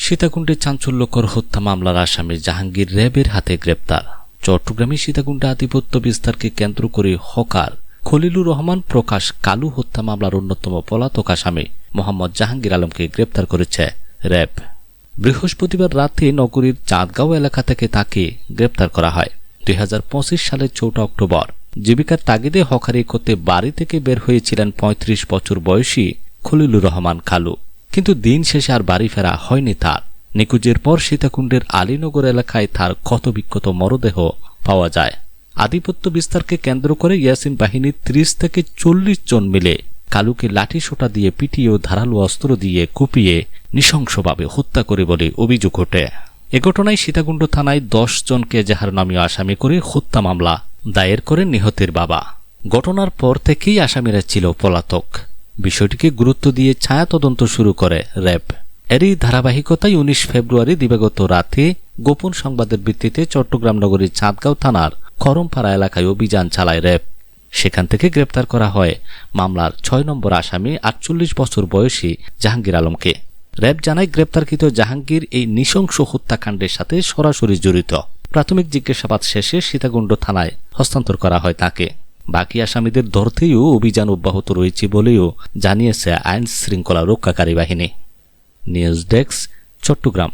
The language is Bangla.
সীতাকুণ্ডে চাঞ্চল্যকর হত্যা মামলার আসামি জাহাঙ্গীর র্যাবের হাতে গ্রেপ্তার। চট্টগ্রামে সীতাকুণ্ডে আধিপত্য বিস্তারকে কেন্দ্র করে হকার খলিলুর রহমান প্রকাশ কালু হত্যা মামলার অন্যতম পলাতক আসামি মোহাম্মদ জাহাঙ্গীর আলমকে গ্রেপ্তার করেছে র্যাব। বৃহস্পতিবার রাতে নগরীর চাঁদগাঁও এলাকা থেকে তাকে গ্রেপ্তার করা হয়। 2025 সালের 4 অক্টোবর জীবিকার তাগিদে হকারি করতে বাড়ি থেকে বের হয়েছিলেন 35 বছর বয়সী খলিলুর রহমান কালু। কিন্তু দিন শেষে আর বাড়ি ফেরা হয়নি তার। নিখোঁজের পর সীতাকুণ্ডের আলীনগর এলাকায় তার ক্ষতবিক্ষত মরদেহ পাওয়া যায়। আধিপত্য বিস্তারকে কেন্দ্র করে ইয়াসিন বাহিনীর 30 থেকে 40 জন মিলে কালুকে লাঠিসোঁটা দিয়ে পিটিয়ে ও ধারালো অস্ত্র দিয়ে কুপিয়ে নৃশংসভাবে হত্যা করে বলে অভিযোগ ওঠে। এ ঘটনায় সীতাকুণ্ড থানায় 10 জনকে এজাহার নামীয় আসামি করে হত্যা মামলা দায়ের করেন নিহতের বাবা। ঘটনার পর থেকেই আসামিরা ছিল পলাতক। বিষয়টিকে গুরুত্ব দিয়ে ছায়া তদন্ত শুরু করে র্যাব। এরই ধারাবাহিকতায় 19 ফেব্রুয়ারি দিবাগত রাতে গোপন সংবাদের ভিত্তিতে চট্টগ্রাম নগরীর চাঁদগাঁও থানার খরমপাড়া এলাকায় অভিযান চালায় র্যাব। সেখান থেকে গ্রেপ্তার করা হয় মামলার 6 নম্বর আসামি 48 বছর বয়সী জাহাঙ্গীর আলমকে। র্যাব জানায় গ্রেপ্তারকৃত জাহাঙ্গীর এই নৃশংস হত্যাকাণ্ডের সাথে সরাসরি জড়িত। প্রাথমিক জিজ্ঞাসাবাদ শেষে সীতাকুণ্ড থানায় হস্তান্তর করা হয় তাকে। বাকি আসামিদের ধরতেও অভিযান অব্যাহত রয়েছে বলেও জানিয়েছে আইন শৃঙ্খলা রক্ষাকারী বাহিনী। News desk, Chittagong.